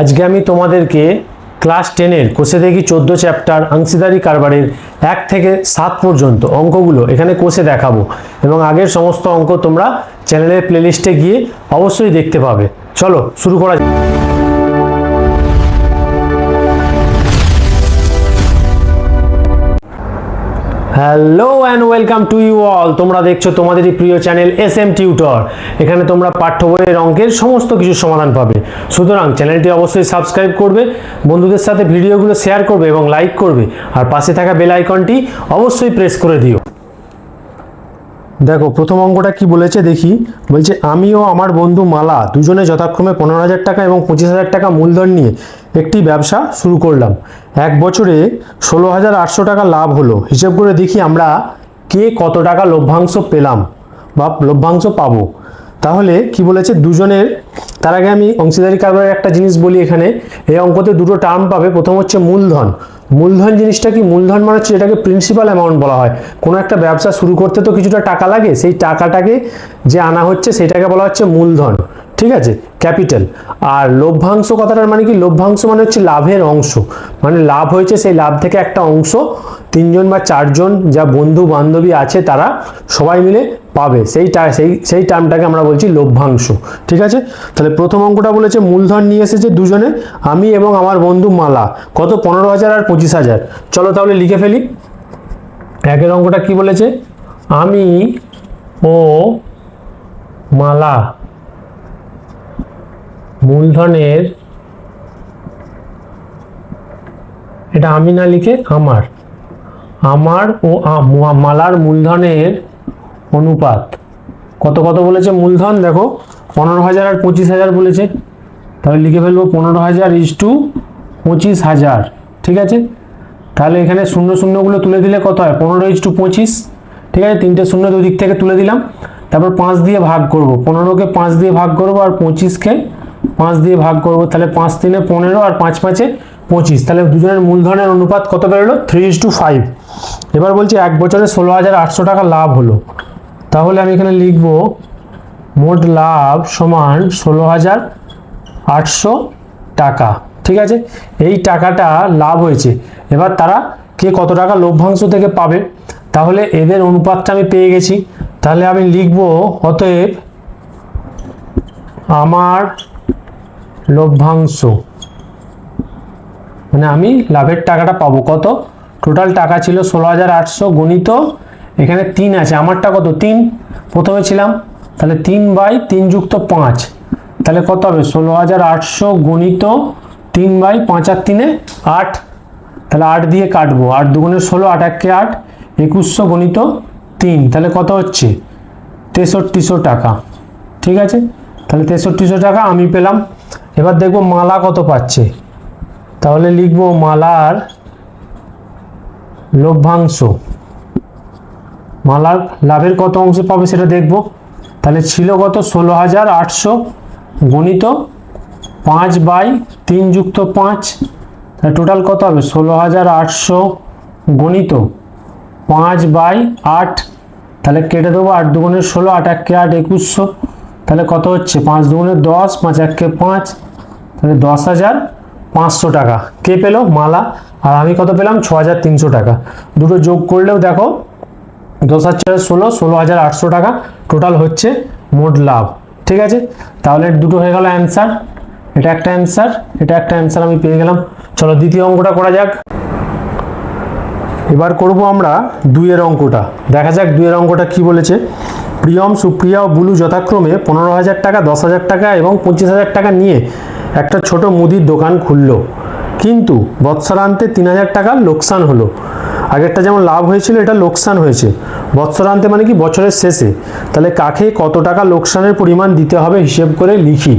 আজকে আমি তোমাদেরকে ক্লাস 10-এর কোষে দেখি 14 চ্যাপ্টার অংশীদারি কারবারের 1 থেকে 7 পর্যন্ত অঙ্কগুলো এখানে কোষে দেখাবো এবং আগের সমস্ত অঙ্ক তোমরা চ্যানেলের প্লেলিস্টে গিয়ে অবশ্যই দেখতে পাবে। চলো শুরু করা যাক। Hello and welcome to you all. তোমরা দেখছো তোমাদেরই প্রিয় চ্যানেল SM টিউটর। এখানে তোমরা পাঠ্য বইয়ের অঙ্কের সমস্ত কিছু সমাধান পাবে। সুতরাং চ্যানেলটি অবশ্যই সাবস্ক্রাইব করবে, বন্ধুদের সাথে ভিডিওগুলো শেয়ার করবে এবং লাইক করবে, আর পাশে থাকা বেল আইকনটি অবশ্যই প্রেস করে দিও। দেখো প্রথম অঙ্কটা কি বলেছে দেখি। বলছে আমি ও আমার বন্ধু মালা দুজনে যথাক্রমে 15,000 টাকা এবং 25,000 টাকা মূলধন নিয়ে একটি ব্যবসা শুরু করলাম। এক বছরে 16,800 টাকা লাভ হলো। হিসেব করে দেখি আমরা কে কত টাকা লভ্যাংশ পেলাম বা লভ্যাংশ পাবো। তাহলে কি বলেছে দুজনের, তার আগে আমি অংশীদারি কারবারের একটা জিনিস বলি। এখানে এই অঙ্কতে দুটো টার্ম পাবে। প্রথম হচ্ছে মূলধন। মূলধন জিনিসটা কি? মূলধন মানে হচ্ছে এটাকে প্রিন্সিপাল অ্যামাউন্ট বলা হয়। কোনো একটা ব্যবসা শুরু করতে তো কিছুটা টাকা লাগে, সেই টাকাটাকে যে আনা হচ্ছে সেটাকে বলা হচ্ছে মূলধন, ঠিক আছে, ক্যাপিটাল। আর লভ্যাংশ কথাটার মানে কি? লভ্যাংশ মানে হচ্ছে লাভের অংশ, মানে লাভ হয়েছে সেই লাভ থেকে একটা অংশ তিনজন বা চারজন যা বন্ধু বান্ধবী আছে তারা সবাই মিলে পাবে, সেই টার্মটাকে আমরা বলছি লভ্যাংশ, ঠিক আছে। তাহলে প্রথম অঙ্কটা বলেছে মূলধন নিয়ে এসেছে দুজনে, আমি এবং আমার বন্ধু মালা, কত? 15,000 আর 25,000। চলো তাহলে লিখে ফেলি। একের অঙ্কটা কি বলেছে? আমি ও মালা মূলধনের, এটা আমি না লিখে আমার ও মালার মূলধনের অনুপাত কত কত বলেছে? মূলধন দেখো 15,000 আর 25,000 বলেছে, তাহলে লিখে ফেলবো 15,000 ইজ টু 25,000, ঠিক আছে। তাহলে এখানে শূন্য শূন্যগুলো তুলে দিলে কত হয়? 15 ইজ টু 25, ঠিক আছে। তিনটে শূন্য দুই দিক থেকে তুলে দিলাম, তারপর 5 দিয়ে ভাগ করব। 15কে 5 দিয়ে ভাগ করব আর 25কে 5 দিয়ে ভাগ করব। তাহলে 5 3 15 আর 5 5 25। তাহলে দুজনের মূলধনের অনুপাত কত বেরোলো? 3:5। এবার বলছি এক বছরে 16,800 টাকা লাভ হলো। তাহলে আমি এখানে লিখব মোট লাভ সমান 16,800 টাকা, ঠিক আছে। এই টাকাটা লাভ হয়েছে। এবার তারা কে কত টাকা লভ্যাংশ থেকে পাবে, তাহলে এদের অনুপাতটা আমি পেয়ে গেছি। তাহলে আমি লিখব অতএব আমার লভ্যাংশ, মানে আমি লাভের টাকাটা পাবো কত? টোটাল টাকা ছিল 16,800 গণিত এখানে 3 আছে, আমারটা কত? 3 প্রথমে ছিলাম, তাহলে 3/3 যুক্ত 5, তাহলে কত হবে? 16,800 গণিত 3/5 আর 3 8, তাহলে 8 দিয়ে কাটবো, 8 দুগুণে 16, 8 1 8, 2100 গণিত 3, তাহলে কত হচ্ছে? 6300 টাকা, ঠিক আছে। তাহলে 6300 টাকা আমি পেলাম। এবার দেখবো মালা কত পাচ্ছে, তাহলে লিখবো মালার লভ্যাংশ, মালার লাভের কত অংশ পাবে সেটা দেখবো। তাহলে ছিল কত? 16,800 গণিত 5/3 যুক্ত 5, তাহলে টোটাল কত হবে? 16,800 গণিত 5/8, তাহলে কেটে দেবো, 8 দুগুণে 16, 8 1 8, 2100, তাহলে কত হচ্ছে? 5 দুগুণে 10, 5 1 5, তাহলে 10,500 টাকা কে পেলো? মালা। আর আমি কত পেলাম? 6,300 টাকা। দুটো যোগ করলেও দেখো 10 আর 4 16, 16,800 টাকা টোটাল হচ্ছে মোট লাভ, ঠিক আছে। তাহলে দুটো হয়ে গেল অ্যান্সার, এটা একটা অ্যান্সার, এটা একটা অ্যান্সার আমি পেয়ে গেলাম। চলো দ্বিতীয় অঙ্কটা করা যাক। এবার করব আমরা 2-এর অঙ্কটা। দেখা যাক 2-এর অঙ্কটা কি বলেছে। প্রিয়ম, সুপ্রিয়া ও বুলু যথাক্রমে 15,000 টাকা, 10,000 টাকা এবং 25,000 টাকা নিয়ে একটা ছোট মুদির দোকান খুললো, কিন্তু বৎসরান্তে 3,000 টাকা লোকসান হলো। আগেরটা যেমন লাভ হয়েছিল, এটা লোকসান হয়েছে। বৎসরান্তে মানে কি? বছরের শেষে। তাহলে কাকে কত টাকা লোকসানের পরিমাণ দিতে হবে হিসেব করে লিখি।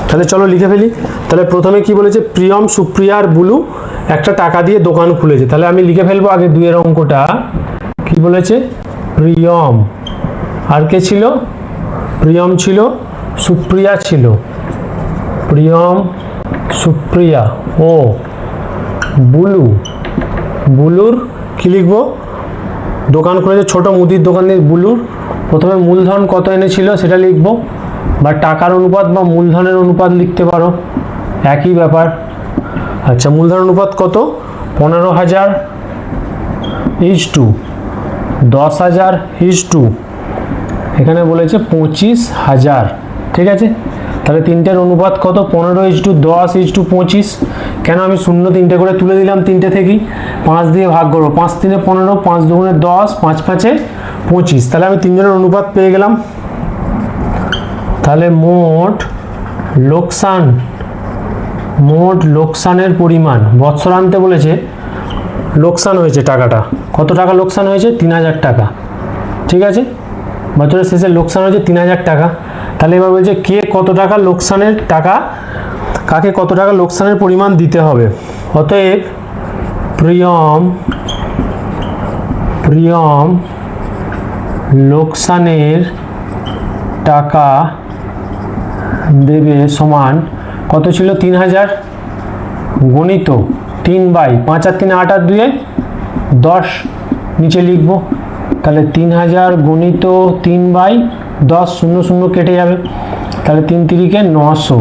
তাহলে চলো লিখে ফেলি। তাহলে প্রথমে কি বলেছে? প্রিয়ম, সুপ্রিয়া আর বুলু একটা টাকা দিয়ে দোকান খুলেছে। তাহলে আমি লিখে ফেলবো আগে 2-এর অঙ্কটা। কি বলেছে? প্রিয়ম, আর কে ছিল? প্রিয়ম ছিল, সুপ্রিয়া ছিল, প্রিয়ম, সুপ্রিয়া ও বুলু। বুলুর কি লিখবো? দোকান খুলেছে, ছোট মুদির দোকান দিয়ে বুলুর। প্রথমে মূলধন কত এনেছিল সেটা লিখবো, বা টাকার অনুপাত বা মূলধনের অনুপাত লিখতে পারো। একই ব্যাপার। আচ্ছা, মূলধন অনুপাত কত? 15,000 ইজ টু 10,000 ইজ টু এখানে বলেছে 25,000। ঠিক আছে, তাহলে তিনটের অনুপাত কত? 15 ইজ টু 10 ইজ টু 25। কেন আমি শূন্য তিনটে করে তুলে দিলাম, তিনটে থেকেই 5 দিয়ে ভাগ করবো, 5 3 15, 5 2 10, 5 5 25। তাহলে আমি তিনজনের অনুপাত পেয়ে গেলাম। তাহলে মোট লোকসানের পরিমাণ বৎসরান্তে বলেছে লোকসান হয়েছে টাকাটা, কত টাকা লোকসান হয়েছে? 3,000 টাকা। ঠিক আছে, বছরের শেষে লোকসান হয়েছে 3,000 টাকা। তাহলে এবার বলছে কে কত টাকা লোকসানের টাকা, কাকে কত টাকা লোকসানের পরিমাণ দিতে হবে। অতএব প্রিয়ম লোকসানের টাকা দেবে সমান কত ছিল? 3,000 গণিত 3/5 আর 3 8 আর 2 10 নিচে লিখবো। তাহলে 3,000 গণিত 3/10, 0 0 কেটে যাবে। তাহলে 3 3 900।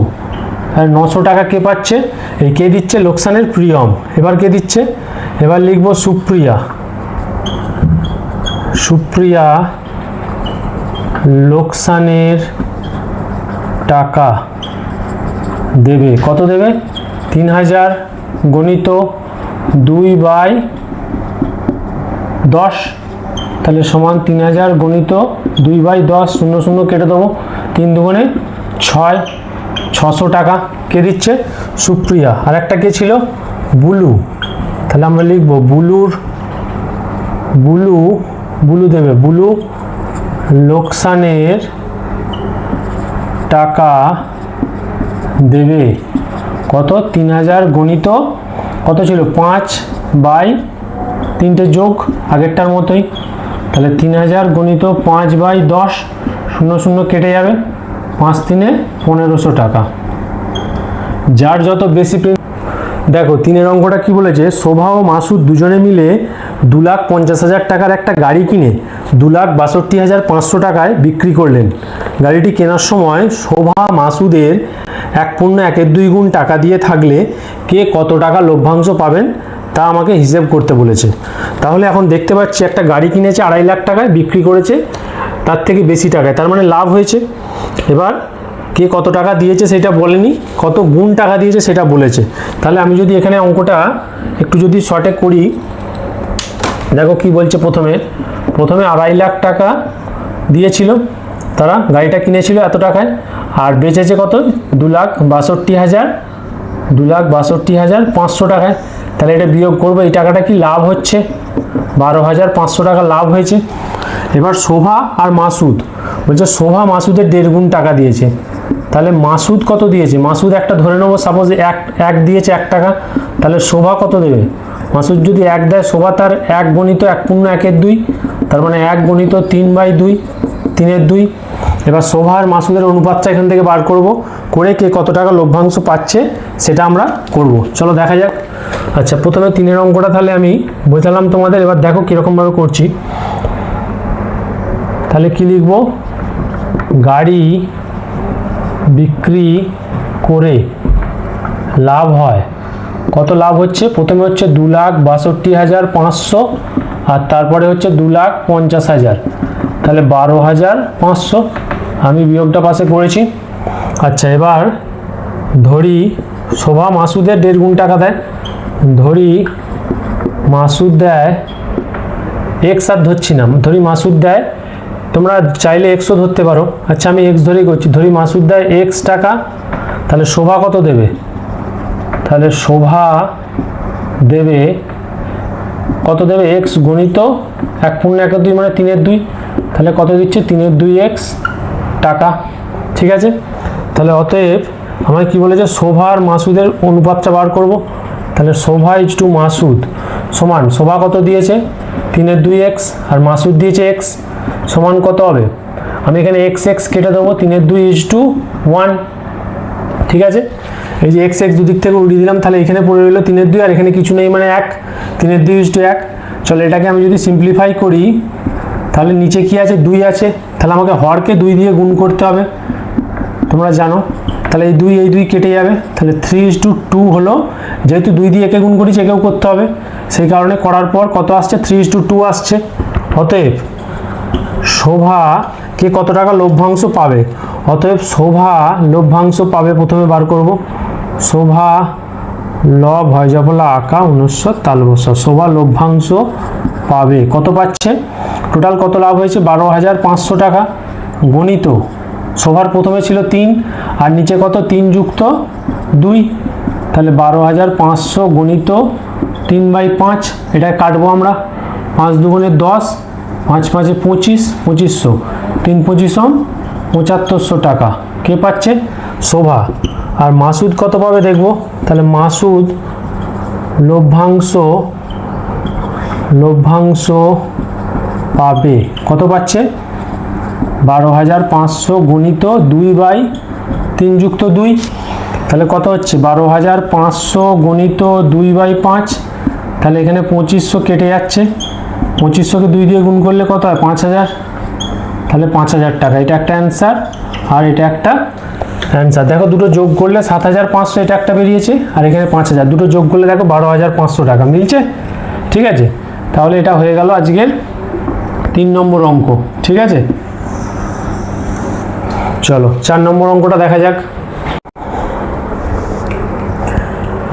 আর 900 টাকা কে পাচ্ছে? এই কে দিচ্ছে? লোকসানের প্রিয়ম। এবার কে দিচ্ছে? এবার লিখবো সুপ্রিয়া লোকসানের টাকা দেবে। কত দেবে? 3,000 গণিত 2/10, তাহলে সমান 3,000 গণিত 2/10, 0 0 কেটে দেবো, 3 2 6, 600 টাকা কে দিচ্ছে? সুপ্রিয়া। আর একটা কে ছিল? বুলু। তাহলে আমরা লিখবো বুলু দেবে। বুলু লোকসানের টাকা দেবে কত? 3,000 গণিত কত ছিল? 5/3 যোগ আগেরটার মতোই। তাহলে 3,000 গণিত 5/10, 0 0 কেটে যাবে, 5 3 1500 টাকা। যার যত বেশি দেখো 3 অঙ্কটা কি বলেছে? শোভা ও মাসুদ দুজনে মিলে 2,50,000 টাকার একটা গাড়ি কিনে 2,62,500 টাকায় বিক্রি করলেন। গাড়িটি কেনার সময় শোভা মাসুদের 1.1 গুণ টাকা দিয়ে থাকলে কে কত টাকা লভ্যাংশ পাবেন তা আমাকে হিসেব করতে বলেছে। তাহলে এখন দেখতে পাচ্ছি একটা গাড়ি কিনেছে 2.5 লাখ টাকায়, বিক্রি করেছে তার থেকে বেশি টাকায়, তার মানে লাভ হয়েছে। এবার কে কত টাকা দিয়েছে সেটা বলেনি, কত গুণ টাকা দিয়েছে সেটা বলেছে। তাহলে আমি যদি এখানে অঙ্কটা একটু যদি শর্টে করি, দেখো কি বলছে। প্রথমে 2.5 লাখ টাকা দিয়েছিল, তারা গাড়িটা কিনেছিল এত টাকায়, আর বেচেছে কত? 2,62,500 টাকায়। তাহলে এটা বিয়োগ করবো, এই টাকাটা কি লাভ হচ্ছে? 12,500 টাকা লাভ হয়েছে। এবার শোভা আর মাসুদ বলছে শোভা মাসুদের 1.5 গুণ টাকা দিয়েছে। তাহলে মাসুদ কত দিয়েছে? মাসুদ একটা ধরে নেবো, সাপোজ এক দিয়েছে 1 টাকা। তাহলে শোভা কত দেবে? মাসুদ যদি 1 দেয়, শোভা তার 1 গণিত 1.1 তার মানে 1 গণিত 3/2, 3/2। এবার শোভা আর মাসুদের অনুপাতটা এখান থেকে বার করব, করে কে কত টাকা লভ্যাংশ পাচ্ছে সেটা আমরা করব। চলো দেখা যাক। আচ্ছা, প্রথমে 3 অঙ্কটা তাহলে আমি বোঝালাম তোমাদের। এবার দেখো কীরকমভাবে করছি। তাহলে কি লিখব? গাড়ি বিক্রি করে লাভ হয়, কত লাভ হচ্ছে? প্রথমে হচ্ছে 2,62,500 আর তারপরে হচ্ছে 2,50,000, তাহলে 12,500। আমি বিয়োগটা পাশে করেছি। আচ্ছা, এবার ধরি শোভা মাসুদের 1.5 গুণ টাকা দেয়। ধরি মাসুদ দেয় এক্স, আর ধরছি না, ধরি মাসুদ দেয়, তোমরা চাইলে এক্সও ধরতে পারো। আচ্ছা, আমি এক্স ধরেই করছি। ধরি মাসুদ দেয় এক্স টাকা, তাহলে শোভা কত দেবে? তাহলে শোভা দেবে কত দেবে? এক্স গণিত 1.1 মানে 3/2, তাহলে কত দিচ্ছে? 3/2 টাকা। ঠিক আছে, তাহলে অতএব আমার কি বলেছে? শোভা আর মাসুদের অনুপাতটা বার করব। তাহলে শোভা ইজ টু মাসুদ সমান, শোভা কত দিয়েছে? 3/2 আর মাসুদ দিয়েছে এক্স, সমান কত হবে? আমি এখানে এক্স কেটে দেবো, 3/2:1। ঠিক আছে, এই যে এক্স দুদিক থেকে উড়িয়ে দিলাম, তাহলে এখানে পড়ে রইলো 3/2 আর এখানে কিছু নেই মানে 1, 3/2:1। চলো এটাকে আমি যদি সিম্পলিফাই করি, তাহলে নিচে কি আছে? 2 আছে। তাহলে আমাকে হরকে 2 দিয়ে গুণ করতে হবে, তোমরা জানো। তাহলে এই দুই কেটে যাবে, তাহলে 3:2 হলো, যেহেতু 2 দিয়ে একে গুণ করেছি একেও করতে হবে, সেই কারণে করার পর কত আসছে 3:2 আসছে। অতএব শোভা কে কত টাকা লভ্যাংশ পাবে, অতএব শোভা লভ্যাংশ পাবে, প্রথমে বার করব শোভা লব হয় জবলা আঁকা 19 তালবসা, শোভা লভ্যাংশ পাবে কত পাচ্ছে, টোটাল কত লাভ হয়েছে 12,500 টাকা, গণিত শোভার প্রথমে ছিল 3 আর নিচে কত 3 যুক্ত 2, তাহলে 12,500 গণিত 3/5, এটা কাটবো আমরা, 5 দুগুণে 10, 5 5 25, 2500, 3 25 7500 টাকা কে পাচ্ছে শোভা। আর মাসুদ কত পাবে দেখব, তাহলে মাসুদ লভ্যাংশ পাবে কত পাচ্ছে 12,500 গুণিত 2/3 যুক্ত 2, তাহলে কত হচ্ছে 12,500 গুণিত 2/5, তাহলে এখানে 2500 কেটে যাচ্ছে, 2500কে 2 দিয়ে গুণ করলে কত হয় 5,000, তাহলে 5,000 টাকা, এটা একটা অ্যান্সার আর এটা একটা অ্যান্সার। দেখো দুটো যোগ করলে 7,500, এটা একটা বেরিয়েছে আর এখানে 5,000, দুটো যোগ করলে দেখো 12,500 টাকা মিলছে। ঠিক আছে, তাহলে এটা হয়ে গেল আজকের 3 নম্বর অঙ্ক। ঠিক আছে, চলো 4 নম্বর অঙ্কটা দেখা যাক।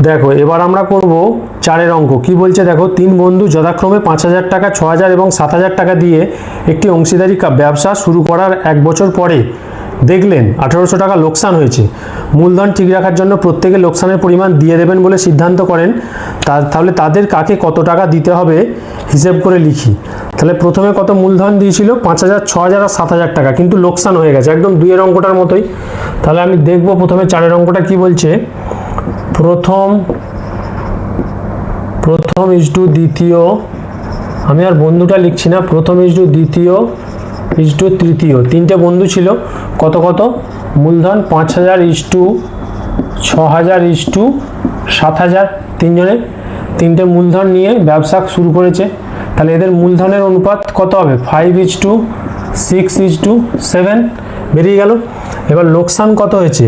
দেখো এবার আমরা করব 4-এর অঙ্ক। কি বলছে দেখো, 3 বন্ধু যথাক্রমে 5,000 টাকা, 6,000 এবং 7,000 টাকা দিয়ে একটি অংশীদারি ব্যবসা শুরু করার 1 বছর পরে দেখলেন 1,800 টাকা লোকসান হয়েছে। মূলধন ঠিক রাখার জন্য প্রত্যেকে লোকসানের পরিমাণ দিয়ে দেবেন বলে সিদ্ধান্ত করেন। তাহলে তাদের কাকে কত টাকা দিতে হবে হিসেব করে লিখি। তাহলে প্রথমে কত মূলধন দিয়েছিল 5,000, 6,000 আর 7,000 টাকা, কিন্তু লোকসান হয়ে গেছে, একদম 2-এর অঙ্কটার মতোই। তাহলে আমি দেখব প্রথমে 4-এর অঙ্কটা কি বলছে। প্রথম ইস্টু দ্বিতীয়, আমি আর বন্ধুটা লিখছি না, প্রথম ইস্টু দ্বিতীয় ইস্টু তৃতীয়, 3টে বন্ধু ছিল, কত মূলধন 5,000 ইস্টু 6,000 ইস্টু 7,000, 3জনে 3টে মূলধন নিয়ে ব্যবসা শুরু করেছে। তাহলে এদের মূলধনের অনুপাত কত হবে 5:6:7 বেরিয়ে গেল। এবার লোকসান কত হয়েছে,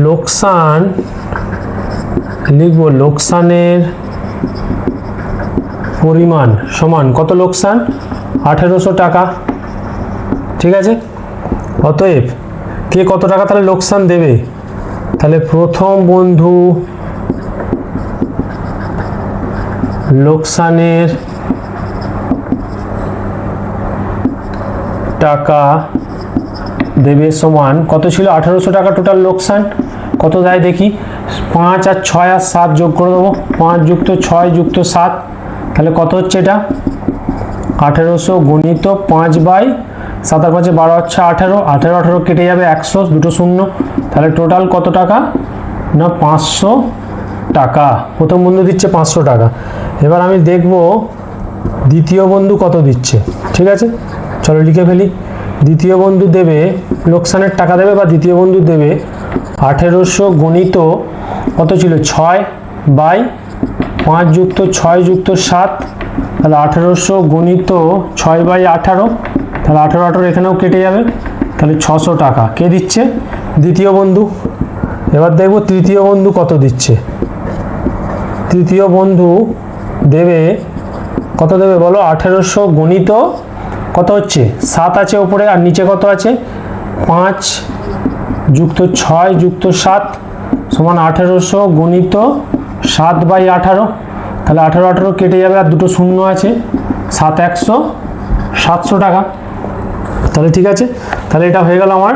লোকসান লিখব, লোকসানের পরিমাণ সমান কত লোকসান 1,800 টাকা। ঠিক আছে, অতএব কে কত টাকা তাহলে লোকসান দেবে, তাহলে প্রথম বন্ধু লোকসানের টাকা দেবে সমান কত ছিল 1,800 টাকা টোটাল লোকসান, কত দেয় দেখি, 5 আর 6 আর 7 যোগ করে দেবো, 5 যুক্ত 6 যুক্ত 7, তাহলে কত হচ্ছে এটা 1,800 গুণিত 5/7 আর 5 12 হচ্ছে 18, 18 কেটে যাবে 100, দুটো শূন্য, তাহলে টোটাল কত টাকা না 500 টাকা। প্রথম বন্ধু দিচ্ছে 500 টাকা। এবার আমি দেখব দ্বিতীয় বন্ধু কত দিচ্ছে। ঠিক আছে, চলো লিখে ফেলি। দ্বিতীয় বন্ধু দেবে লোকসানের টাকা দেবে, বা দ্বিতীয় বন্ধু দেবে 1,800 গুণিত কত ছিল 6/5 যুক্ত 6 যুক্ত 7, তাহলে 1,800 গুণিত 6/18, তাহলে 18 এখানেও কেটে যাবে, তাহলে 600 টাকা কে দিচ্ছে দ্বিতীয় বন্ধু। এবার দেখব তৃতীয় বন্ধু কত দিচ্ছে। তৃতীয় বন্ধু দেবে কত দেবে বলো, 1,800 গুণিত কত হচ্ছে 7 আছে ওপরে আর নিচে কত আছে 5 যুক্ত 6 যুক্ত 7 সমান 1,800 গুণিত 7/18, তাহলে 18 কেটে যাবে আর দুটো শূন্য আছে, 7,100 700 টাকা। তাহলে ঠিক আছে, তাহলে এটা হয়ে গেল আমার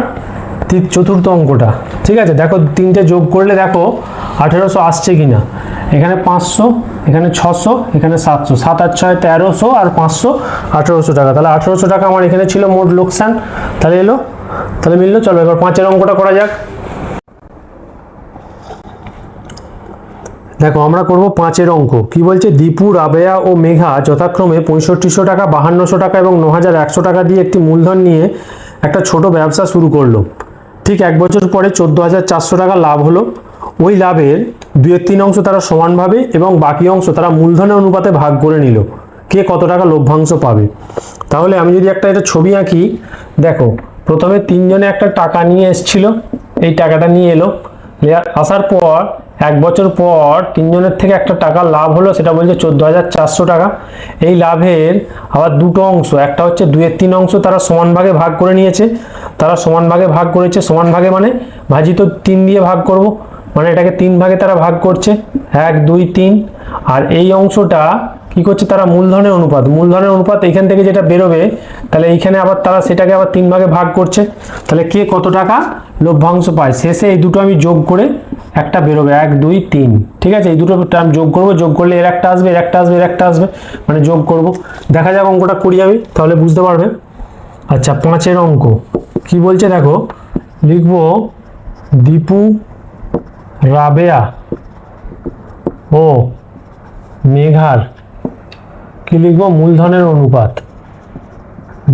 চতুর্থ অঙ্কটা। ঠিক আছে, দেখো 3টে যোগ করলে দেখো 1,800 আসছে কিনা, এখানে 500, এখানে 600, এখানে 700, 7 আর 6 1300 আর 500 1,800 টাকা, তাহলে 1,800 টাকা আমার এখানে ছিল মোট লোকসান। তাহলে এলো, তাহলে মিললো। চলো এবার 5-এর অঙ্কটা করা যাক। দেখো আমরা করব 5-এর অঙ্ক। কি বলছে, দীপু, রাবেয়া ও মেঘা যথাক্রমে 6500 টাকা, 5200 টাকা এবং 9,100 টাকা দিয়ে একটি মূলধন নিয়ে একটা ছোট ব্যবসা শুরু করলো। ঠিক 1 বছর পরে 14,400 টাকা লাভ হলো। ওই লাভের 2/3 অংশ তারা সমানভাবে এবং বাকি অংশ তারা মূলধনের অনুপাতে ভাগ করে নিল। কে কত টাকা লভ্যাংশ পাবে। তাহলে আমি যদি একটা এটা ছবি আঁকি, দেখো প্রথমে 3জনে একটা টাকা নিয়ে এসেছিল, এই টাকাটা নিয়ে এলো, আসার পর 1 বছর পর তিনজনের থেকে একটা টাকা লাভ হলো, সেটা বলছে 14,400 টাকা। এই লাভের আবার দুটো অংশ, একটা হচ্ছে 2/3 অংশ তারা সমান ভাগে ভাগ করে নিয়েছে, তারা সমান ভাগে ভাগ করেছে, সমান ভাগে মানে ভাজিত 3 দিয়ে ভাগ করব, মানে এটাকে 3 ভাগে তারা ভাগ করছে, 1 2 3। আর এই অংশটা কি করছে, তারা মূলধনের অনুপাত, মূলধনের অনুপাত এইখান থেকে যেটা বেরোবে, তাহলে এইখানে আবার তারা সেটাকে আবার 3 ভাগে ভাগ করছে। তাহলে কে কত টাকা লভ্যাংশ পায়, শেষে এই দুটো আমি যোগ করে একটা বেরোবে, 1 2 3। ঠিক আছে, এই দুটো টার্ম যোগ করব, যোগ করলে এর একটা আসবে, এর একটা আসবে, এর একটা আসবে, মানে যোগ করব। দেখা যাক অঙ্কটা করি আমি, তাহলে বুঝতে পারবে। আচ্ছা, 5-এর অঙ্ক কি বলছে দেখো, লিখবো দীপু, রাবেয়া ও মেঘার কি লিখবো, মূলধনের অনুপাত,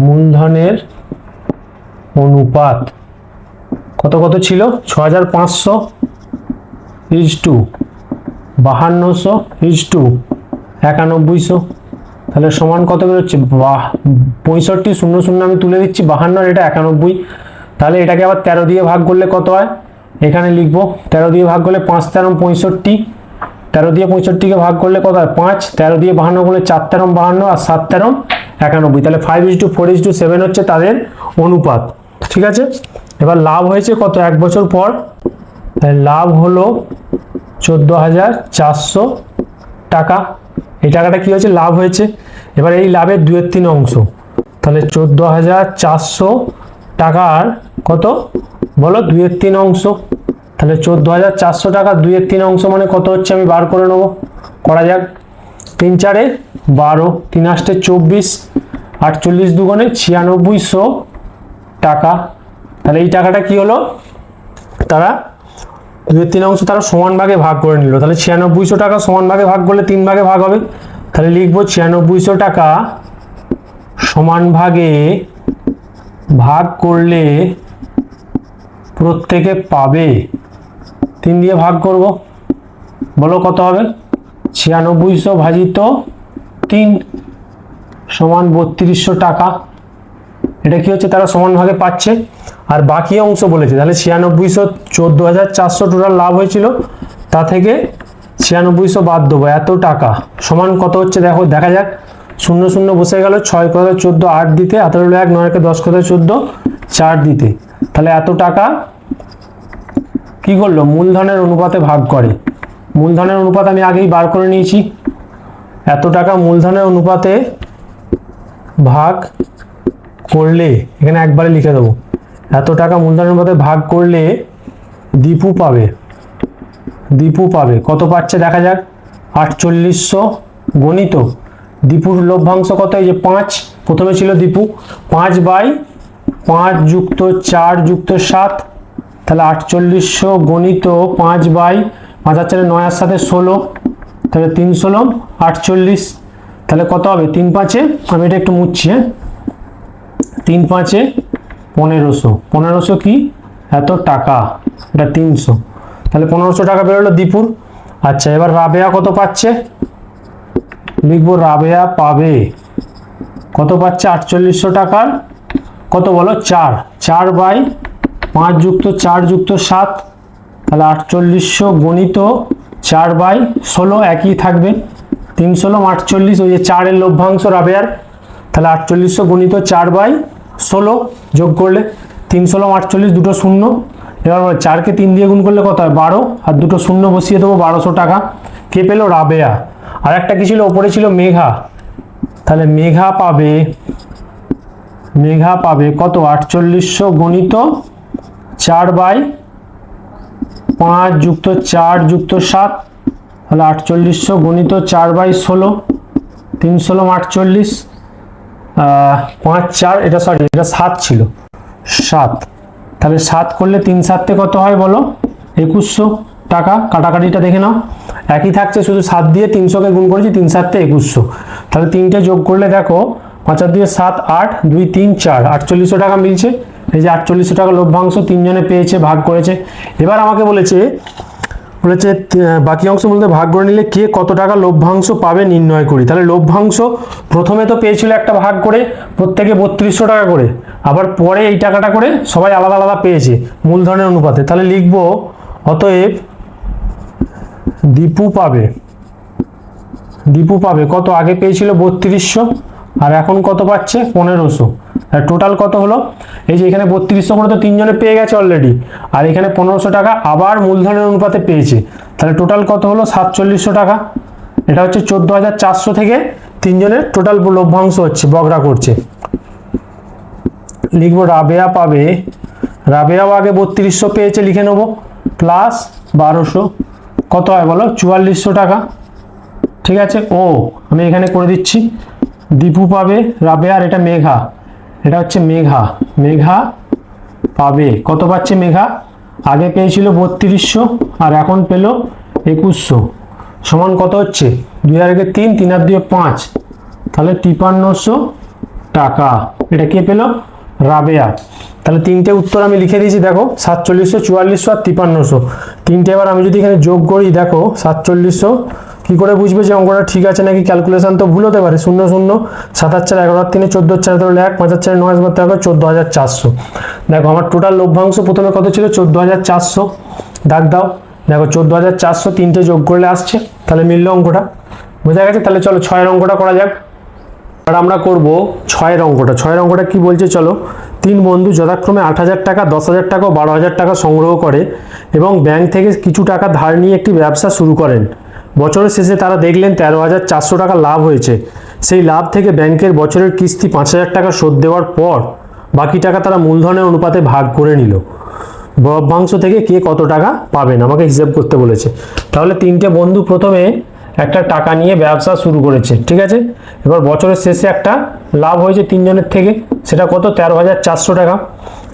মূলধনের অনুপাত কত কত ছিল, 6,500 ইজ টু 5200 ইজ টু 9100। তাহলে সমান কত বেরোচ্ছে, 65, 0 0 আমি তুলে দিচ্ছি, 52 এটা 91। তাহলে এটাকে আবার 13 দিয়ে ভাগ করলে কত হয়, এখানে লিখবো 13 দিয়ে ভাগ করলে 5 13 65, 13 দিয়ে 65কে ভাগ করলে কত হয় 5, 13 দিয়ে 52 করলে 4 13 52 আর 7 13 91। তাহলে 5:4:7 হচ্ছে তাদের অনুপাত। ঠিক আছে, এবার লাভ হয়েছে কত 1 বছর পর, লাভ হলো 14,400 টাকা। এই টাকাটা কি হয়েছে, লাভ হয়েছে। এবার এই লাভের 2/3 অংশ, তাহলে 14,400 টাকার কত বলো 2/3 অংশ, তাহলে 14,400 টাকা 2/3 অংশ মানে কত হচ্ছে আমি বার করে নেবো, করা যাক। 3 4 12, 3 8 24, 48 2 9600 টাকা। তাহলে এই টাকাটা কি হলো, তারা 2/3 অংশ তারা সমান ভাগে ভাগ করে নিল। তাহলে 9600 টাকা সমান ভাগে ভাগ করলে 3 ভাগে ভাগ হবে, তাহলে লিখবো 9600 টাকা সমান ভাগে ভাগ করলে প্রত্যেকে পাবে, 3 দিয়ে ভাগ করব, বলো কত হবে, 9600 ভাজিত 3 সমান 3200 টাকা। এটা কি হচ্ছে, তারা সমান ভাগে পাচ্ছে। আর বাকি অংশ বলেছে, তাহলে 9600, 14,400 টোটাল লাভ হয়েছিল, তা থেকে 9600 বাদ দেবো, এত টাকা সমান কত হচ্ছে দেখো, দেখা যাক। 0 0 বসে গেল, 6 কথা 14 8 দিতে, 18 1 9 10 কথা 14 4 দিতে, তাহলে এত টাকা কি করলো, মূলধনের অনুপাতে ভাগ করে। মূলধনের অনুপাত আমি আগেই বার করে নিয়েছি, এত টাকা মূলধনের অনুপাতে ভাগ করলে, এখানে একবারে লিখে দেবো, এত টাকা মূলধনের অনুপাতে ভাগ করলে দীপু পাবে, দীপু পাবে কত পাচ্ছে দেখা যাক, 4800 গণিত দীপুর লভ্যাংশ কত, এই যে 5, প্রথমে ছিল দীপু, 5/5 যুক্ত 4 যুক্ত 7, তাহলে 4800 গণিত 5/5 আর 9 এর সাথে 16, তাহলে 3 16 48, তাহলে কত হবে 3 5, আমি এটা একটু মুছছি, 3 5 1500, 1500 কি এত টাকা, এটা 300, তাহলে 1500 টাকা বেরোলো দীপুর। আচ্ছা, এবার রাবেয়া কত পাচ্ছে, লিখবো রাবেয়া পাবে কত পাচ্ছে, 4800 টাকার কত বলো 4, 4/5 যুক্ত 4 যুক্ত 7, তাহলে 4800 গণিত 4/16 একই থাকবে, 3 16 48, ওই যে 4 এর লভ্যাংশ রাবেয়ার, তাহলে 4800 গণিত 4/16 যোগ করলে 3 16 48, দুটো শূন্য। এবার 4কে 3 দিয়ে গুণ করলে কত হয় 12, আর দুটো শূন্য বসিয়ে দেবো, 1200 টাকা। কে পেলো, রাবেয়া। আর একটা কি ছিল, ওপরে ছিল মেঘা, তাহলে মেঘা পাবে কত 4800 গণিত 4/5 যুক্ত 4 যুক্ত 7, তাহলে 4800 গণিত 4/16, 3 16 48, 5 4, এটা সরি এটা 7 ছিল, 7, তাহলে 7 করলে 3 7 কত হয় বলো 2100 টাকা। কাটাকাটিটা দেখে নাও, একই থাকছে, শুধু 7 দিয়ে 300কে গুণ করেছি, 3 7 2100, তাহলে 3টে যোগ করলে দেখো 5 দিয়ে 7 8 2 3 4, 4800 টাকা মিলছে। এই যে 4800 টাকা লভ্যাংশ তিনজনে পেয়েছে, ভাগ করেছে। এবার আমাকে বলেছে বাকি অংশ বলতে ভাগ করে নিলে কে কত টাকা লভ্যাংশ পাবে নির্ণয় করি। তাহলে লভ্যাংশ প্রথমে তো পেয়েছিল একটা ভাগ করে প্রত্যেকে 3200 টাকা করে, আবার পরে এই টাকাটা করে সবাই আলাদা আলাদা পেয়েছে মূলধনের অনুপাতে। তাহলে লিখব অতএব দীপু পাবে কত, আগে পেয়েছিল 3200 আর এখন কত পাচ্ছে 1500। আর টোটাল কত হলো, এই যে এখানে 3200 করে তো তিনজনে পেয়ে গেছে অলরেডি, আর এখানে 1500 টাকা আবার মূলধনের অনুপাতে পেয়েছে। তাহলে টোটাল কত হলো 4700 টাকা। এটা হচ্ছে 14400 থেকে তিনজনের টোটাল লভ্যাংশ হচ্ছে, বগরা করছে। লিখবো রাবেয়াও আগে 3200 পেয়েছে, লিখে নেবো প্লাস 1200 কত হয় বলো 4400 টাকা। ঠিক আছে, আমি এখানে করে দিচ্ছি দীপু পাবে, রাবেয়া, আর এটা মেঘা, এটা হচ্ছে মেঘা পাবে কত পাচ্ছে মেঘা, আগে পেয়েছিল 3200 আর এখন পেল 2100 সমান কত হচ্ছে 2 আর 3, 3 আর 2 5, তাহলে 5300 টাকা। এটা কে পেল, রাবেয়া। তাহলে তিনটে উত্তর আমি লিখে দিয়েছি, দেখো 4700, 4400 আর 5300। তিনটে এবার আমি যদি এখানে যোগ করি, দেখো 4700 কি করে বুঝবে যে অঙ্কটা ঠিক আছে নাকি, ক্যালকুলেশন তো ভুল হতে পারে। 0 0 7 4 11 3 14 4 1 5 4 9 করতে হবে 14400। দেখো আমার টোটাল লভ্যাংশ প্রথমে কত ছিল 14400, দাগ দাও, দেখো 14400 তিনটে যোগ করলে আসছে, তাহলে মিলল অঙ্কটা, বোঝা গেছে। তাহলে চলো 6 অঙ্কটা করা যাক। আর আমরা করব 6 অঙ্কটা। 6 অঙ্কটা কি বলছে, চলো। 3 বন্ধু যথাক্রমে 8000 টাকা, 10000 টাকা ও 12000 টাকা সংগ্রহ করে এবং ব্যাংক থেকে কিছু টাকা ধার নিয়ে একটি ব্যবসা শুরু করেন। বছরের শেষে তারা দেখলেন 13400 টাকা লাভ হয়েছে। সেই লাভ থেকে ব্যাংকের বছরের কিস্তি 5000 টাকা শোধ দেওয়ার পর বাকি টাকা তারা মূলধনের অনুপাতে ভাগ করে নিল। লভ্যাংশ থেকে কে কত টাকা পাবেন আমাকে হিসাব করতে বলেছে। তাহলে তিনটে বন্ধু প্রথমে একটা টাকা নিয়ে ব্যবসা শুরু করেছে, ঠিক আছে। এবার বছরের শেষে একটা লাভ হয়েছে তিনজনের থেকে, সেটা কত 13400 টাকা।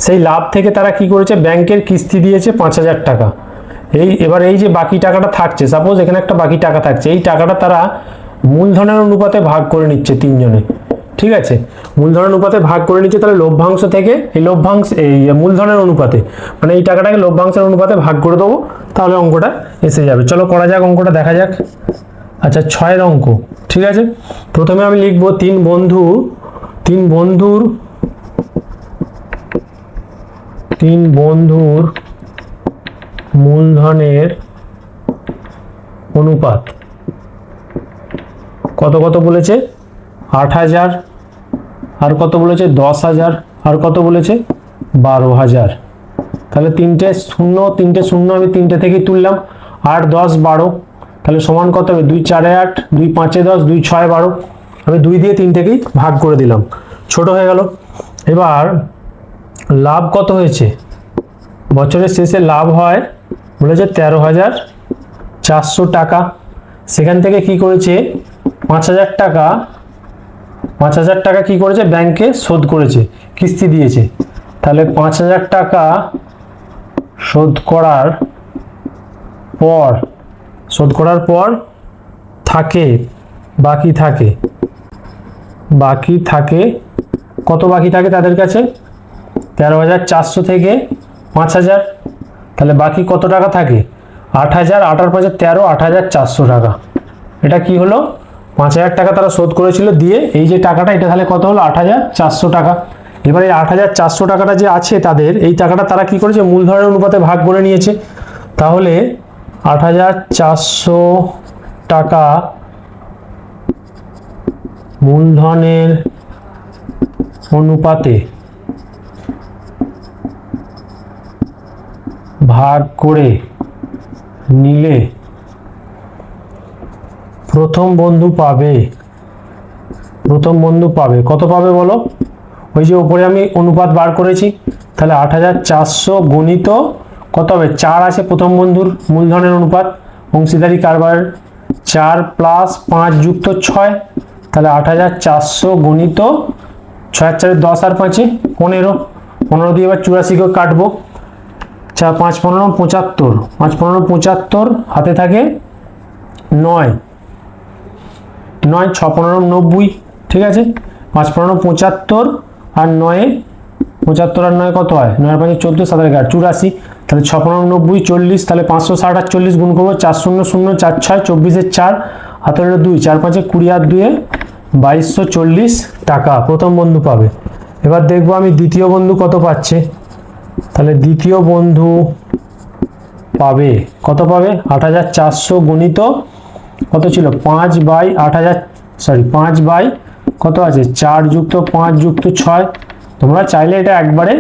সেই লাভ থেকে তারা কি করেছে, ব্যাংকের কিস্তি দিয়েছে 5000 টাকা। এবার এই যে বাকি টাকাটা থাকছে, সাপোজ এখানে একটা বাকি টাকা থাকছে, এই টাকাটা তারা মূলধনের অনুপাতে ভাগ করে নিচ্ছে তিনজনে, ঠিক আছে। মূলধনের অনুপাতে ভাগ করে নিচ্ছে, তাহলে লভ্যাংশ থেকে এই মূলধনের অনুপাতে, মানে এই টাকাটাকে লভ্যাংশের অনুপাতে ভাগ করে দেবো, তাহলে অঙ্কটা এসে যাবে। চলো করা যাক, অঙ্কটা দেখা যাক। আচ্ছা 6 অঙ্ক, ঠিক আছে। প্রথমে আমি লিখবো তিন বন্ধুর মূলধনের অনুপাত কত কত বলেছে 8000, আর কত বলেছে 10000, আর কত বলেছে 12000। তাহলে তিনটে শূন্য আমি তিনটে থেকেই তুললাম, 8 10 12, তাহলে সমান কত হবে 2 4 8, 2 5 10, 2 6 12। আমি 2 দিয়ে তিনটেকেই ভাগ করে দিলাম, ছোট হয়ে গেল। এবার লাভ কত হয়েছে, বছরের শেষে লাভ হয় বলেছে 13400 টাকা। সেখান থেকে কি করেছে 5000 টাকা কি করেছে, ব্যাংকে শোধ করেছে, কিস্তি দিয়েছে। তাহলে 5000 টাকা শোধ করার পর বাকি থাকে কত বাকি থাকে তাদের কাছে 13400 থেকে 5000, তাহলে বাকি কত টাকা থাকে 8000, 8 আর 5 13, 8400 টাকা। এটা কি হলো 5000 টাকা তারা শোধ করেছিল, দিয়ে এই যে টাকাটা এটা তাহলে কত হলো 8400 টাকা। এবার এই 8400 টাকাটা যে আছে তাদের, এই টাকাটা তারা কি করেছে মূলধনের অনুপাতে ভাগ করে নিয়েছে। তাহলে 8400 টাকা মূলধনের অনুপাতে ভাগ করে নিলে প্রথম বন্ধু পাবে কত পাবে বলো, ওই যে উপরে আমি অনুপাত বার করেছি, তাহলে 8400 গুণিত কত হবে 4 আছে প্রথম বন্ধুর মূলধনের অনুপাত, অংশীদারি কারবার 4 প্লাস 5 যুক্ত 6, তাহলে 8400 গুণিত 6 4 10 আর 5 15 দিয়ে এবার 84 কে কাটবো, 4 5 15 75, 5 15 75, হাতে থাকে 9 6 15 90, ঠিক আছে। 5 15 75 আর 9 75 আর 9 কত হয়, 9 আর 5 14, 7 আর 8 84, তাহলে 6 15 90 40, তাহলে 560 আর 40 গুণ করবো 4 0 0 4 6 24 4, হাতে হলো 2, 4 5 20 আর 2 2240 টাকা প্রথম বন্ধু পাবে। এবার দেখবো আমি দ্বিতীয় বন্ধু কত পাচ্ছে। তাহলে দ্বিতীয় বন্ধু পাবে কত পাবে, 8400 গুণিত কত ছিল 5/8000, সরি 5 কত আছে 4 যুক্ত 5 যুক্ত 6। তোমরা চাইলে এটা একবারে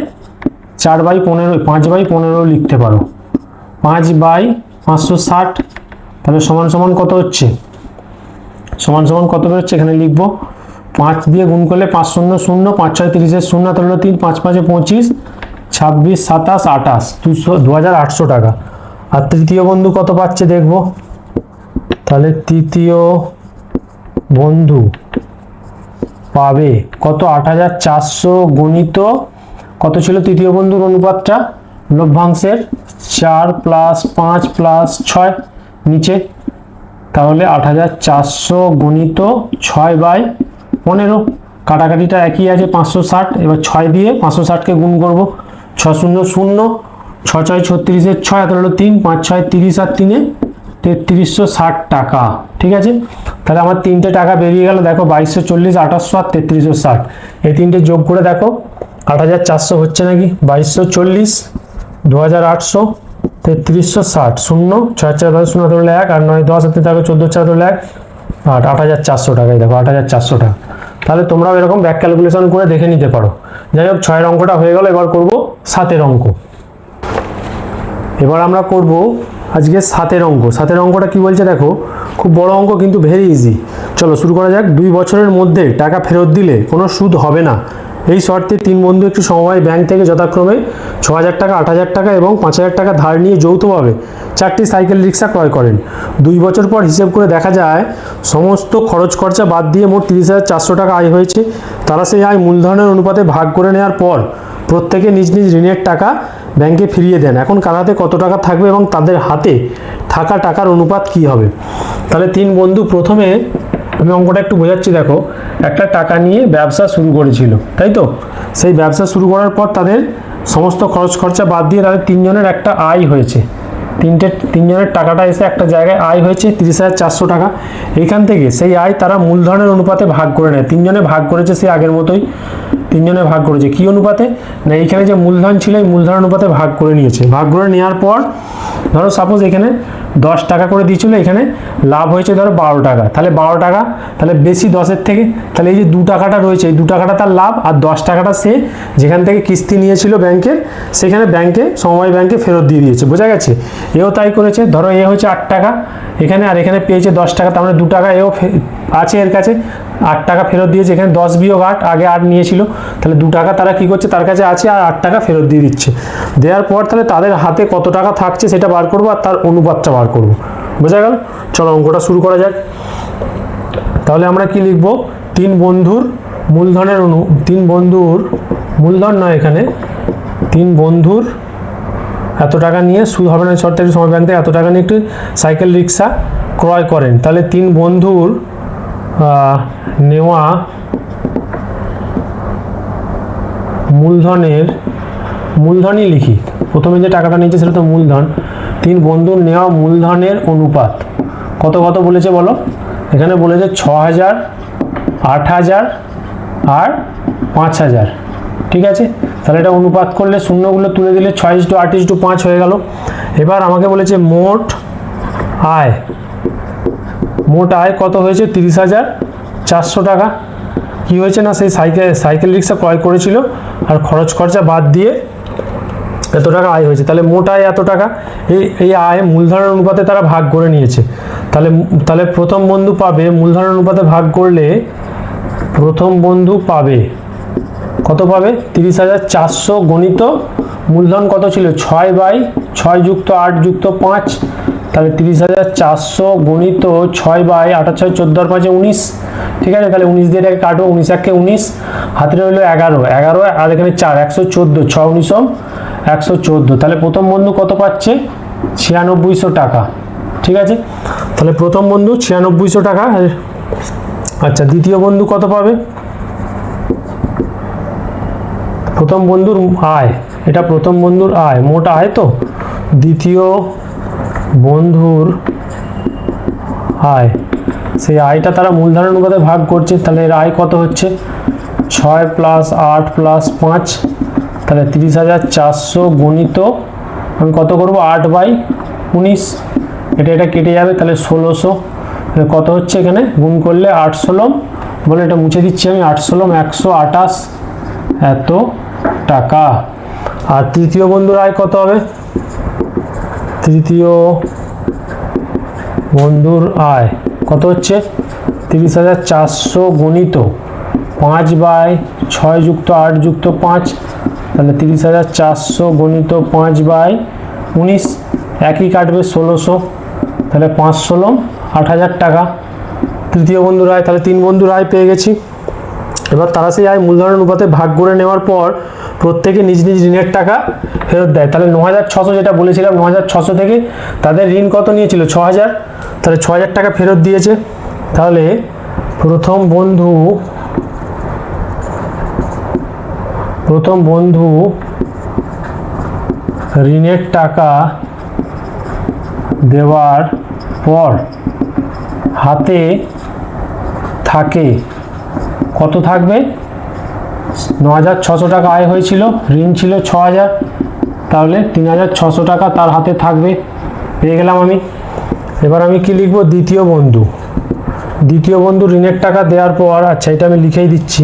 4/15 5/15 লিখতে পারো। 5/560 তাহলে সমান সমান কত হচ্ছে, সমান সমান কত বেরোচ্ছে এখানে লিখবো। 5 দিয়ে গুণ করলে 5 শূন্য শূন্য, 5 6 30 শূন্য, তাহলে 3 5 5 25, 26 27 28, 2800 টাকা। আর তৃতীয় বন্ধু কত পাচ্ছে দেখবো। তাহলে তৃতীয় বন্ধু পাবে কত 8400 গুণিত কত ছিল তৃতীয় বন্ধুর অনুপাতটা লভ্যাংশের 4 + 5 + 6 নিচে। তাহলে 8400 গুণিত 6/15, কাটাকাটিটা একই আছে 560। এবার 6 দিয়ে 560কে গুণ করব, 6 শূন্য শূন্য, 6 6 36 6, তাহলে 3 5 6 30 আর 3 3360 টাকা। ঠিক আছে, তাহলে আমার তিনটে টাকা বেরিয়ে গেল দেখো, 2240, 2800 আর 3360। এই তিনটে যোগ করে দেখো 8400 হচ্ছে নাকি, 2240, 2800, 3360, শূন্য 6 4 10 শূন্য ধরলে 1, আর 9 10 হাতে থাকবে 14 4 ধরলে 1, 8, 8400 টাকায় দেখো 8400 টাকা। তাহলে তোমরাও এরকম ব্যাক ক্যালকুলেশন করে দেখে নিতে পারো। যাই হোক 6 অঙ্কটা হয়ে গেল, এবার করব 7 অঙ্ক। এবার আমরা করব আজকে 7 অঙ্ক। 7 অঙ্কটা কি বলছে দেখো, খুব বড় অঙ্ক কিন্তু ভেরি ইজি। চলো শুরু করা যাক। 2 বছরের মধ্যে টাকা ফেরত দিলে কোনো সুদ হবে না, এই শর্তে 3 বন্ধু একটি সমবায় ব্যাংক থেকে যথাক্রমে 6000 টাকা, 8000 টাকা এবং 5000 টাকা ধার নিয়ে যৌথভাবে 4টি সাইকেল রিক্সা ক্রয় করেন। 2 বছর পর হিসেব করে দেখা যায় সমস্ত খরচ খরচা বাদ দিয়ে মোট 30,400 টাকা আয় হয়েছে। তারা সেই আয় মূলধনের অনুপাতে ভাগ করে নেওয়ার পর প্রত্যেকে নিজ নিজ ঋণের টাকা ব্যাংকে ফিরিয়ে দেন। এখন কার হাতে কত টাকা থাকবে এবং তাদের হাতে থাকা টাকার অনুপাত কি হবে। তাহলে 3 বন্ধু প্রথমে, আমি অঙ্কটা একটু বোঝাচ্ছি দেখো, একটা টাকা নিয়ে ব্যবসা শুরু করেছিল, তাই তো। সেই ব্যবসা শুরু করার পর তাদের সমস্ত খরচ খরচা বাদ দিয়ে তাদের 3 জনের একটা আয় হয়েছে। 3 জনের টাকাটা এসে একটা জায়গায় আয় হয়েছে 30,400 টাকা। এইখান থেকে সেই আয় তারা মূলধনের অনুপাতে ভাগ করে নেয়। 3 জনে ভাগ করেছে সেই আগের মতোই, 3 জনে ভাগ করেছে কি অনুপাতে না, এইখানে যে মূলধন ছিল এই মূলধন অনুপাতে ভাগ করে নিয়েছে। ভাগ করে নেওয়ার পর ধরো সাপোজ এখানে 10 টাকা করে দিয়েছিল, এখানে লাভ হয়েছে ধরো 12 টাকা, তাহলে 12 টাকা তাহলে বেশি 10-এর থেকে, তাহলে এই যে 2 টাকাটা রয়েছে এই 2 টাকাটা তার লাভ, আর 10 টাকাটা সে যেখান থেকে কিস্তি নিয়েছিল ব্যাংকের সেখানে ব্যাংকে সমবায় ব্যাংকে ফেরত দিয়ে দিয়েছে। বোঝা গেছে, এও তাই করেছে। ধরো এ হচ্ছে 8 টাকা এখানে, আর এখানে পেয়েছে 10 টাকা, তার মানে 2 টাকা এও আছে এর কাছে, 8 টাকা ফেরত দিয়েছে। এখানে 10 বিয়োগ 8, আগে 8 নিয়েছিল, তাহলে 2 টাকা তারা কি করছে তার কাছে আছে, আর 8 টাকা ফেরত দিয়ে দিচ্ছে। দেওয়ার পর তাহলে তাদের হাতে কত টাকা থাকছে সেটা বার করবো, আর তার অনুপাতটা বার করবো। বোঝা গেল, চলো অঙ্কটা শুরু করা যাক। তাহলে আমরা কি লিখব, 3 বন্ধুর মূলধনের 3 বন্ধুর মূলধন নয়, এখানে 3 বন্ধুর এত টাকা নিয়ে, সুদ হবে না শর্তে সময় ব্যাংক থেকে এত টাকা নিয়ে একটি সাইকেল রিক্সা ক্রয় করেন। তাহলে 3 বন্ধুর নেওয়া মূলধনই লিখি, প্রথমে যে টাকাটা নিয়েছে সেটা তো মূলধন। 3 বন্ধুর নেওয়া মূলধনের অনুপাত কত কত বলেছে বলো, এখানে বলেছে 6000, 8000 আর 5000। ঠিক আছে, তাহলে এটা অনুপাত করলে শূন্যগুলো তুলে দিলে 6:8:5 হয়ে গেল। এবার আমাকে বলেছে মোট আয় কত হয়েছে 30,400 টাকা। কি হয়েছে না, সেই সাইকেল রিক্সা ক্রয় করেছিল আর খরচ খরচা বাদ দিয়ে এত টাকা আয় হয়েছে। তাহলে মোট আয় এত টাকা, এই আয় মূলধনের অনুপাতে তারা ভাগ করে নিয়েছে। তাহলে প্রথম বন্ধু পাবে, মূলধনের অনুপাতে ভাগ করলে প্রথম বন্ধু পাবে কত পাবে, 30,400 গণিত মূলধন কত ছিল 6/6 যুক্ত 8 যুক্ত 5, তাহলে 30,400 গণিত 6/8 6 14 5 19। ঠিক আছে, তাহলে 19 দিয়ে এটাকে কাটবো, 19 1 19, হাতে রইলো 11 আর এখানে 4, 114, 6 19 114। তাহলে প্রথম বন্ধু কত পাচ্ছে 9600 টাকা। ঠিক আছে, তাহলে প্রথম বন্ধু 9600 টাকা। আচ্ছা, দ্বিতীয় বন্ধু কত পাবে, প্রথম বন্ধুর আয়, এটা প্রথম বন্ধুর আয়, মোট আয় তো, দ্বিতীয় বন্ধুর আয়, সেই আয়টা তারা মূলধনের অনুপাতে ভাগ করছে। তাহলে এর আয় কত হচ্ছে, 6 প্লাস 8 প্লাস 5, তাহলে 30,400 গণিত আমি কত করব 8/19, এটা কেটে যাবে, তাহলে 1600। তাহলে কত হচ্ছে এখানে গুণ করলে 8 ষোলম, বলে এটা মুছে দিচ্ছি আমি, 8 ষোলম 128 এত টাকা। আর তৃতীয় বন্ধুর আয় কত হবে? তৃতীয় বন্ধুর আয় কত হচ্ছে 30,400 গণিত 5/6 যুক্ত 8 যুক্ত 5, তাহলে 30,400 গণিত 5/19, একই কাটবে 1600, তাহলে 5 ষোলম 8,000 টাকা তৃতীয় বন্ধুর আয়। তাহলে 3 বন্ধুর আয় পেয়ে গেছি। এবার তারা সেই আয় মূলধন অনুপাতে ভাগ করে নেওয়ার পর প্রত্যেকে নিজ নিজ ঋণের টাকা ফেরত দেয়। তাহলে 9,600 যেটা বলেছিলাম, 9,600 থেকে তাদের ঋণ কত নিয়েছিল 6,000, তাহলে 6,000 টাকা ফেরত দিয়েছে। তাহলে প্রথম বন্ধু ঋণের টাকা দেওয়ার পর হাতে থাকে কত থাকবে? 9,600 টাকা আয় হয়েছিল, ঋণ ছিল 6,000, তাহলে 3,600 টাকা তার হাতে থাকবে, পেয়ে গেলাম আমি। এবার আমি কি লিখব? দ্বিতীয় বন্ধু ঋণের টাকা দেওয়ার পর, আচ্ছা এটা আমি লিখেই দিচ্ছি,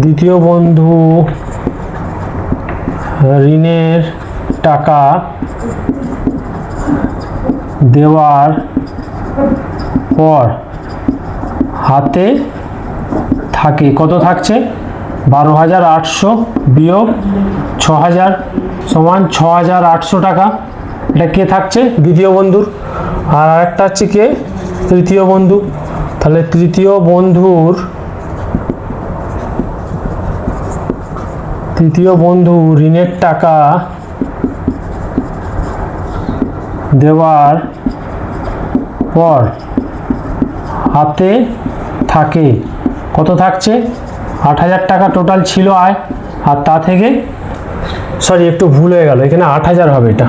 দ্বিতীয় বন্ধু ঋণের টাকা দেওয়ার পর হাতে থাকে কত থাকছে? 12,800 বিয়োগ 6,000 সমান 6,800 টাকা। এটা কে থাকছে? দ্বিতীয় বন্ধুর। আর আরেকটা হচ্ছে কে? তৃতীয় বন্ধু। তাহলে তৃতীয় বন্ধু ঋণের টাকা দেওয়ার পর হাতে থাকে কত থাকছে? 8,000 টাকা টোটাল ছিল আয়, আর তা থেকে সরি একটু ভুল হয়ে গেল, এখানে 8,000 হবে, এটা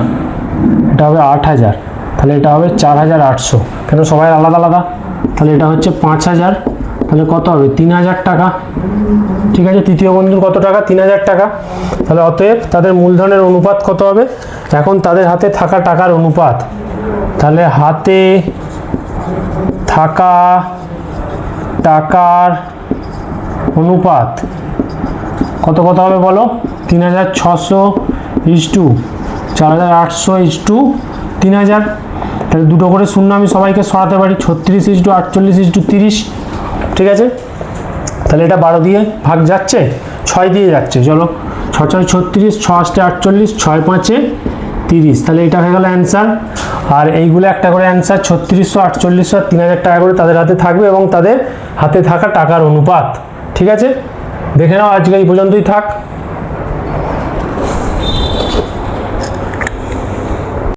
হবে 8,000, তাহলে এটা হবে 4,800, কেন সবাই আলাদা আলাদা, তাহলে এটা হচ্ছে 5,000, তাহলে কত হবে 3,000 টাকা। ঠিক আছে, তৃতীয় বন্ধুর কত টাকা? 3,000 টাকা। তাহলে অতএব তাদের মূলধনের অনুপাত কত হবে? এখন তাদের হাতে থাকা টাকার অনুপাত, তাহলে হাতে থাকা টাকার অনুপাত কত হবে বলো? 3,600 ইস্টু 4,800 ইস্টু 3,000, তাহলে দুটো করে শূন্য আমি সবাইকে সরাতে পারি, 36/48/30। ঠিক আছে, তাহলে এটা 12 দিয়ে ভাগ যাচ্ছে, 6 দিয়ে যাচ্ছে, চলো 6 6 36, 6 8 48, 6 5 30, তাহলে এটা হয়ে গেল অ্যান্সার। আর এইগুলো একটা করে অ্যান্সার, 3600, 4800 আর 3,000 টাকা করে তাদের হাতে থাকবে এবং তাদের হাতে থাকা টাকার অনুপাত। ঠিক আছে, দেখে নাও, আজকে এই পর্যন্তই থাক।